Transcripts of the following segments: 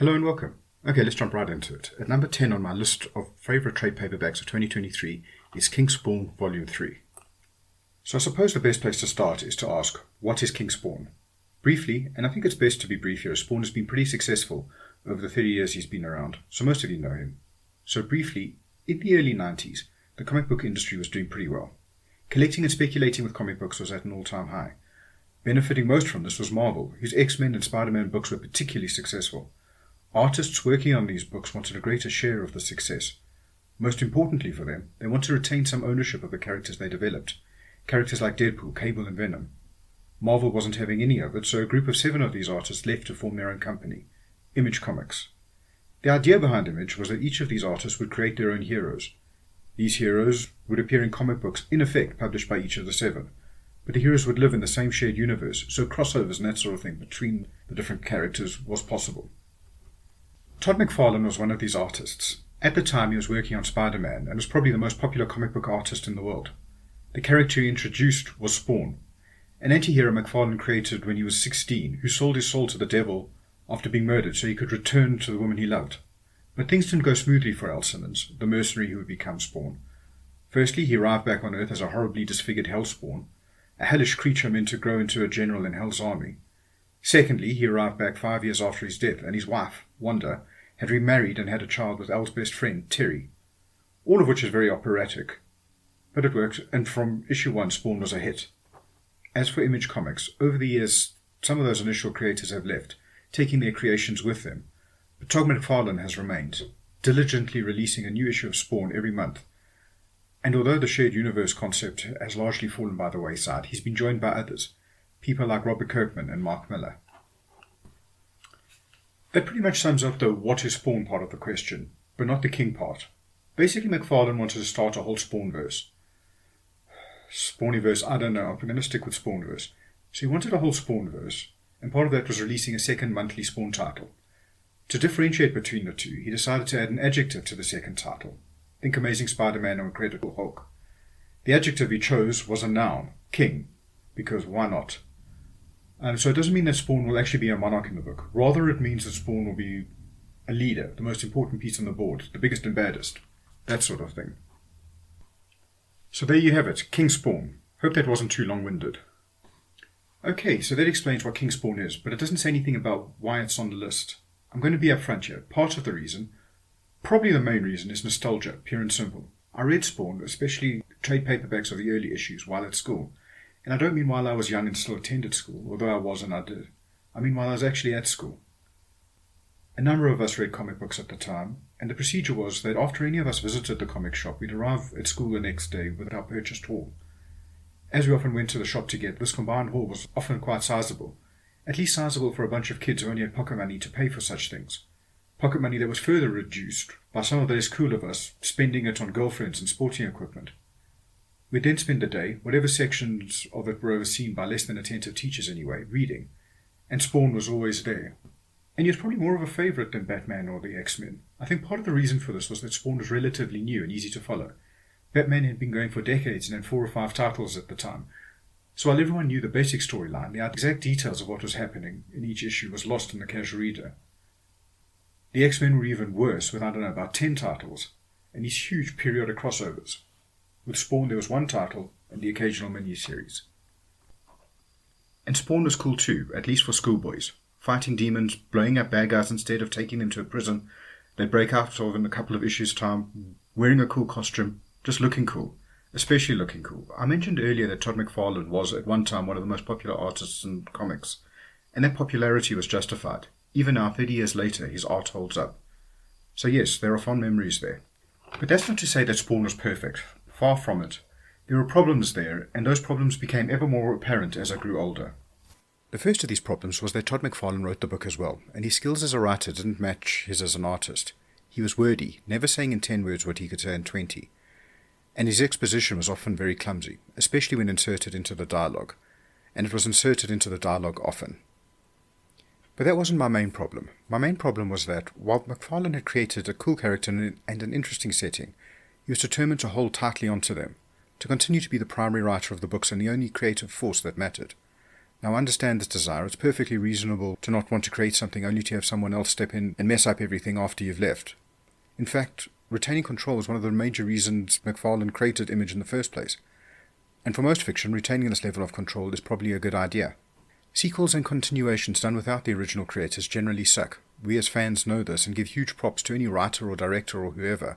Hello and welcome. Okay, let's jump right into it. At number 10 on my list of favourite trade paperbacks of 2023 is King Spawn Volume 3. So I suppose the best place to start is to ask, what is King Spawn? Briefly, and I think it's best to be brief here, Spawn has been pretty successful over the 30 years he's been around, so most of you know him. So briefly, in the early 90s, the comic book industry was doing pretty well. Collecting and speculating with comic books was at an all-time high. Benefiting most from this was Marvel, whose X-Men and Spider-Man books were particularly successful. Artists working on these books wanted a greater share of the success. Most importantly for them, they wanted to retain some ownership of the characters they developed. Characters like Deadpool, Cable and Venom. Marvel wasn't having any of it, so a group of 7 of these artists left to form their own company, Image Comics. The idea behind Image was that each of these artists would create their own heroes. These heroes would appear in comic books, in effect published by each of the 7. But the heroes would live in the same shared universe, so crossovers and that sort of thing between the different characters was possible. Todd McFarlane was one of these artists. At the time he was working on Spider-Man and was probably the most popular comic book artist in the world. The character he introduced was Spawn, an anti-hero McFarlane created when he was 16, who sold his soul to the devil after being murdered so he could return to the woman he loved. But things didn't go smoothly for Al Simmons, the mercenary who would become Spawn. Firstly, he arrived back on Earth as a horribly disfigured Hellspawn, a hellish creature meant to grow into a general in Hell's army. Secondly, he arrived back 5 years after his death, and his wife, Wanda, had remarried and had a child with Al's best friend, Terry. All of which is very operatic. But it worked, and from issue 1, Spawn was a hit. As for Image Comics, over the years, some of those initial creators have left, taking their creations with them. But Todd McFarlane has remained, diligently releasing a new issue of Spawn every month. And although the shared universe concept has largely fallen by the wayside, he's been joined by others, people like Robert Kirkman and Mark Miller. That pretty much sums up the what is Spawn part of the question, but not the King part. Basically, McFarlane wanted to start a whole Spawnverse. Spawniverse, I don't know, I'm going to stick with Spawnverse. So he wanted a whole Spawnverse, and part of that was releasing a second monthly Spawn title. To differentiate between the two, he decided to add an adjective to the second title. Think Amazing Spider-Man or Incredible Hulk. The adjective he chose was a noun, king, because why not? So it doesn't mean that Spawn will actually be a monarch in the book. Rather, it means that Spawn will be a leader, the most important piece on the board, the biggest and baddest, that sort of thing. So there you have it, King Spawn. Hope that wasn't too long-winded. Okay, so that explains what King Spawn is, but it doesn't say anything about why it's on the list. I'm going to be upfront here. Part of the reason, probably the main reason, is nostalgia, pure and simple. I read Spawn, especially trade paperbacks of the early issues, while at school. And I don't mean while I was young and still attended school, although I was and I did. I mean while I was actually at school. A number of us read comic books at the time, and the procedure was that after any of us visited the comic shop, we'd arrive at school the next day with our purchased haul. As we often went to the shop together, this combined haul was often quite sizable, at least sizable for a bunch of kids who only had pocket money to pay for such things. Pocket money that was further reduced by some of the less cool of us spending it on girlfriends and sporting equipment. We'd then spend the day, whatever sections of it were overseen by less than attentive teachers anyway, reading, and Spawn was always there. And he was probably more of a favourite than Batman or the X-Men. I think part of the reason for this was that Spawn was relatively new and easy to follow. Batman had been going for decades and had 4 or 5 titles at the time. So while everyone knew the basic storyline, the exact details of what was happening in each issue was lost in the casual reader. The X-Men were even worse, with, I don't know, about 10 titles, and these huge periodic crossovers. With Spawn there was 1 title and the occasional mini-series. And Spawn was cool too, at least for schoolboys. Fighting demons, blowing up bad guys instead of taking them to a prison. They'd break out of in a couple of issues' time, wearing a cool costume, just looking cool. Especially looking cool. I mentioned earlier that Todd McFarlane was at one time one of the most popular artists in comics, and that popularity was justified. Even now, 30 years later, his art holds up. So yes, there are fond memories there. But that's not to say that Spawn was perfect. Far from it. There were problems there, and those problems became ever more apparent as I grew older. The first of these problems was that Todd McFarlane wrote the book as well, and his skills as a writer didn't match his as an artist. He was wordy, never saying in 10 words what he could say in 20. And his exposition was often very clumsy, especially when inserted into the dialogue, and it was inserted into the dialogue often. But that wasn't my main problem. My main problem was that, while McFarlane had created a cool character and an interesting setting, he was determined to hold tightly onto them, to continue to be the primary writer of the books and the only creative force that mattered. Now I understand this desire. It's perfectly reasonable to not want to create something only to have someone else step in and mess up everything after you've left. In fact, retaining control is one of the major reasons McFarlane created Image in the first place. And for most fiction, retaining this level of control is probably a good idea. Sequels and continuations done without the original creators generally suck. We as fans know this and give huge props to any writer or director or whoever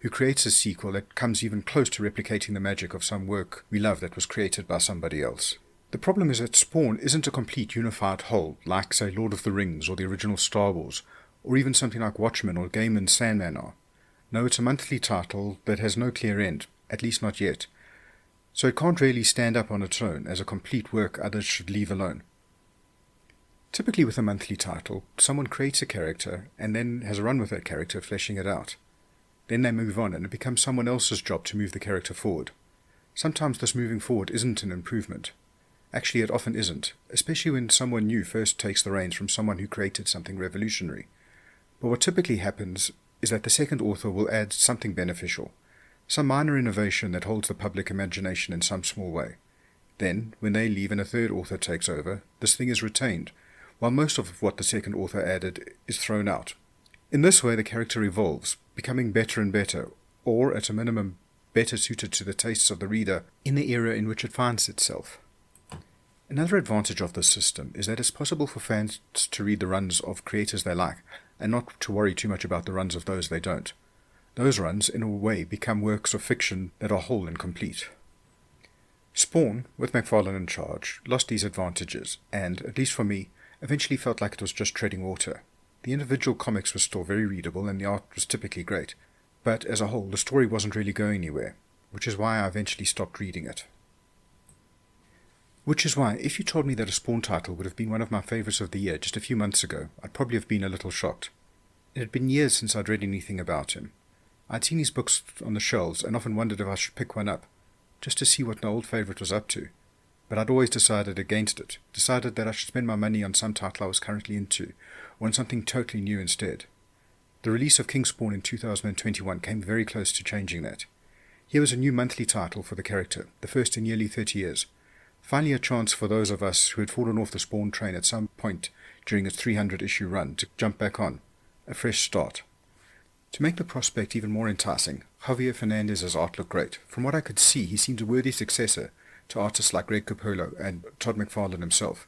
who creates a sequel that comes even close to replicating the magic of some work we love that was created by somebody else. The problem is that Spawn isn't a complete unified whole, like, say, Lord of the Rings or the original Star Wars, or even something like Watchmen or Gaiman's Sandman are. No, it's a monthly title that has no clear end, at least not yet. So it can't really stand up on its own as a complete work others should leave alone. Typically with a monthly title, someone creates a character and then has a run with that character, fleshing it out. Then they move on and it becomes someone else's job to move the character forward. Sometimes this moving forward isn't an improvement. Actually, it often isn't, especially when someone new first takes the reins from someone who created something revolutionary. But what typically happens is that the second author will add something beneficial, some minor innovation that holds the public imagination in some small way. Then, when they leave and a third author takes over, this thing is retained, while most of what the second author added is thrown out. In this way, the character evolves, becoming better and better, or, at a minimum, better suited to the tastes of the reader in the era in which it finds itself. Another advantage of this system is that it's possible for fans to read the runs of creators they like, and not to worry too much about the runs of those they don't. Those runs, in a way, become works of fiction that are whole and complete. Spawn, with McFarlane in charge, lost these advantages, and, at least for me, eventually felt like it was just treading water. The individual comics were still very readable and the art was typically great, but as a whole the story wasn't really going anywhere, which is why I eventually stopped reading it. Which is why, if you told me that a Spawn title would have been one of my favourites of the year just a few months ago, I'd probably have been a little shocked. It had been years since I'd read anything about him. I'd seen his books on the shelves and often wondered if I should pick one up, just to see what an old favourite was up to. But I'd always decided against it, decided that I should spend my money on some title I was currently into, or on something totally new instead. The release of Kingspawn in 2021 came very close to changing that. Here was a new monthly title for the character, the first in nearly 30 years. Finally a chance for those of us who had fallen off the Spawn train at some point during its 300-issue run to jump back on. A fresh start. To make the prospect even more enticing, Javier Fernandez's art looked great. From what I could see, he seemed a worthy successor to artists like Greg Capullo and Todd McFarlane himself.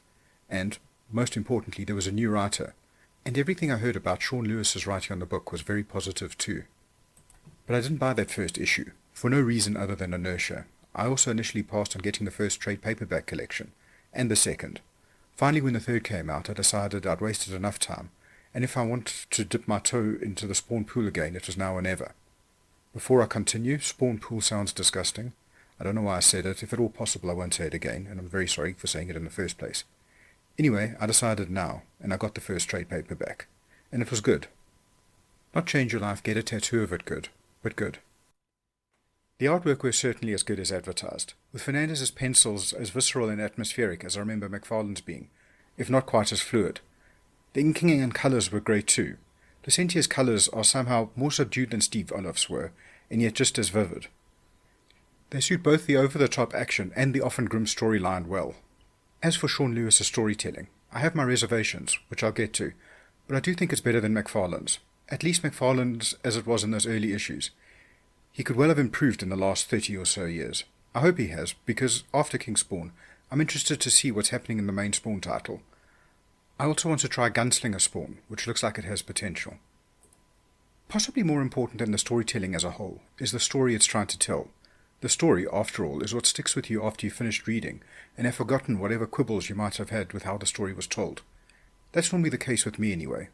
And, most importantly, there was a new writer. And everything I heard about Sean Lewis's writing on the book was very positive too. But I didn't buy that first issue, for no reason other than inertia. I also initially passed on getting the first trade paperback collection, and the second. Finally, when the third came out, I decided I'd wasted enough time, and if I wanted to dip my toe into the Spawn pool again, it was now or never. Before I continue, Spawn pool sounds disgusting. I don't know why I said it. If at all possible, I won't say it again, and I'm very sorry for saying it in the first place. Anyway, I decided now, and I got the first trade paperback, and it was good. Not change your life, get a tattoo of it good, but good. The artwork was certainly as good as advertised, with Fernandez's pencils as visceral and atmospheric as I remember McFarlane's being, if not quite as fluid. The inking and colours were great too. Lucentia's colours are somehow more subdued than Steve Olof's were, and yet just as vivid. They suit both the over-the-top action and the often grim storyline well. As for Sean Lewis's storytelling, I have my reservations, which I'll get to, but I do think it's better than McFarlane's. At least McFarlane's as it was in those early issues. He could well have improved in the last 30 or so years. I hope he has, because after Kingspawn, I'm interested to see what's happening in the main Spawn title. I also want to try Gunslinger Spawn, which looks like it has potential. Possibly more important than the storytelling as a whole is the story it's trying to tell. The story, after all, is what sticks with you after you've finished reading, and have forgotten whatever quibbles you might have had with how the story was told. That's normally the case with me anyway.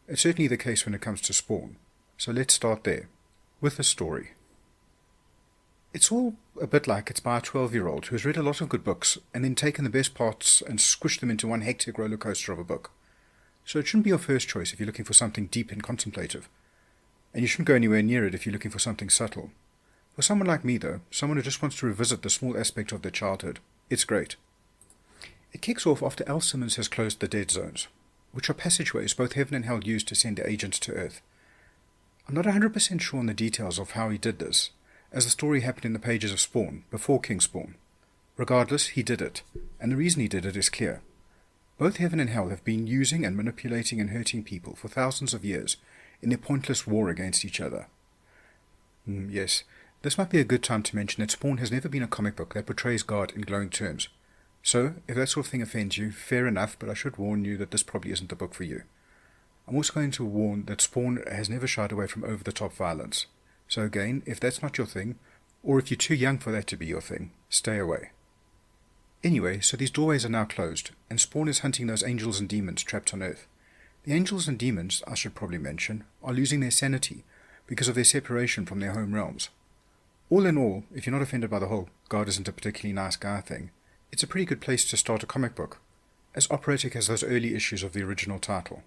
It's certainly the case when it comes to Spawn. So let's start there, with the story. It's all a bit like it's by a 12-year-old who has read a lot of good books and then taken the best parts and squished them into one hectic roller coaster of a book. So it shouldn't be your first choice if you're looking for something deep and contemplative. And you shouldn't go anywhere near it if you're looking for something subtle. For someone like me, though, someone who just wants to revisit the small aspect of their childhood, it's great. It kicks off after Al Simmons has closed the Dead Zones, which are passageways both heaven and hell used to send agents to Earth. I'm not 100% sure on the details of how he did this, as the story happened in the pages of Spawn, before Kingspawn. Regardless, he did it, and the reason he did it is clear. Both heaven and hell have been using and manipulating and hurting people for thousands of years in their pointless war against each other. Yes, this might be a good time to mention that Spawn has never been a comic book that portrays God in glowing terms. So, if that sort of thing offends you, fair enough, but I should warn you that this probably isn't the book for you. I'm also going to warn that Spawn has never shied away from over-the-top violence. So again, if that's not your thing, or if you're too young for that to be your thing, stay away. Anyway, so these doorways are now closed, and Spawn is hunting those angels and demons trapped on Earth. The angels and demons, I should probably mention, are losing their sanity because of their separation from their home realms. All in all, if you're not offended by the whole God isn't a particularly nice guy thing, it's a pretty good place to start a comic book, as operatic as those early issues of the original title.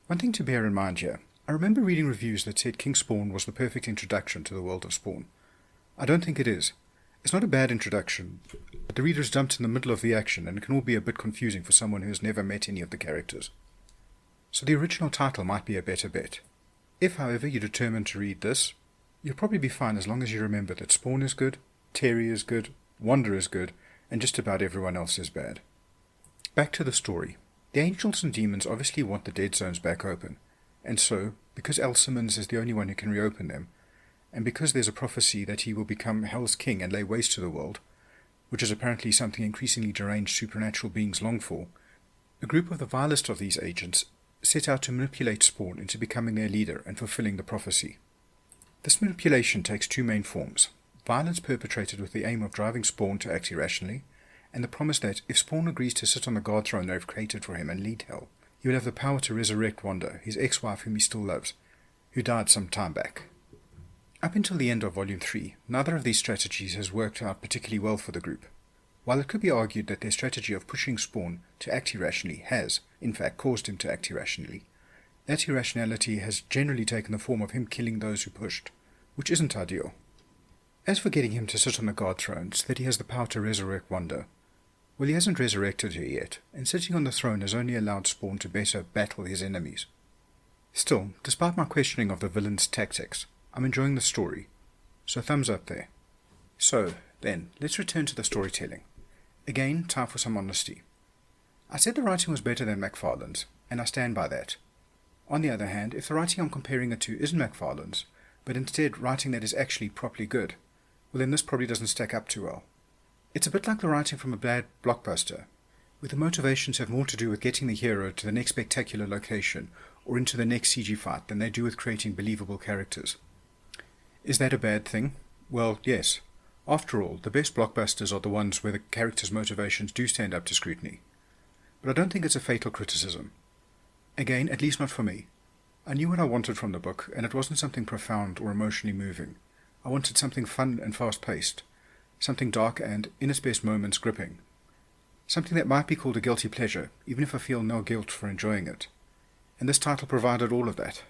One thing to bear in mind here, I remember reading reviews that said King Spawn was the perfect introduction to the world of Spawn. I don't think it is. It's not a bad introduction, but the reader is dumped in the middle of the action and it can all be a bit confusing for someone who has never met any of the characters. So the original title might be a better bet. If, however, you're determined to read this, you'll probably be fine as long as you remember that Spawn is good, Terry is good, Wanda is good, and just about everyone else is bad. Back to the story. The angels and demons obviously want the dead zones back open, and so, because Al Simmons is the only one who can reopen them, and because there's a prophecy that he will become Hell's king and lay waste to the world, which is apparently something increasingly deranged supernatural beings long for, a group of the vilest of these agents set out to manipulate Spawn into becoming their leader and fulfilling the prophecy. This manipulation takes two main forms: violence perpetrated with the aim of driving Spawn to act irrationally, and the promise that, if Spawn agrees to sit on the God throne they've created for him and lead Hell, he will have the power to resurrect Wanda, his ex-wife whom he still loves, who died some time back. Up until the end of Volume 3, neither of these strategies has worked out particularly well for the group. While it could be argued that their strategy of pushing Spawn to act irrationally has, in fact, caused him to act irrationally, that irrationality has generally taken the form of him killing those who pushed, which isn't ideal. As for getting him to sit on the God throne so that he has the power to resurrect Wanda, well, he hasn't resurrected her yet, and sitting on the throne has only allowed Spawn to better battle his enemies. Still, despite my questioning of the villain's tactics, I'm enjoying the story, so thumbs up there. So, then, let's return to the storytelling. Again, time for some honesty. I said the writing was better than McFarlane's, and I stand by that. On the other hand, if the writing I'm comparing it to isn't McFarlane's, but instead writing that is actually properly good, well then this probably doesn't stack up too well. It's a bit like the writing from a bad blockbuster, where the motivations have more to do with getting the hero to the next spectacular location or into the next CG fight than they do with creating believable characters. Is that a bad thing? Well, yes. After all, the best blockbusters are the ones where the characters' motivations do stand up to scrutiny. But I don't think it's a fatal criticism. Again, at least not for me. I knew what I wanted from the book, and it wasn't something profound or emotionally moving. I wanted something fun and fast-paced, something dark and, in its best moments, gripping. Something that might be called a guilty pleasure, even if I feel no guilt for enjoying it. And this title provided all of that.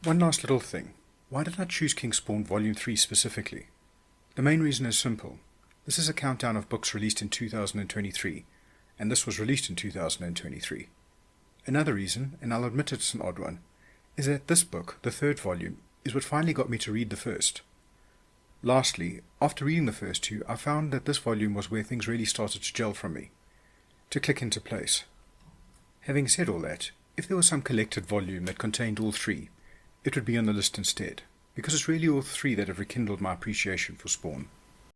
One last little thing. Why did I choose King Spawn Volume 3 specifically? The main reason is simple. This is a countdown of books released in 2023, and this was released in 2023. Another reason, and I'll admit it's an odd one, is that this book, the third volume, is what finally got me to read the first. Lastly, after reading the first two, I found that this volume was where things really started to gel from me, to click into place. Having said all that, if there was some collected volume that contained all three, it would be on the list instead, because it's really all three that have rekindled my appreciation for Spawn.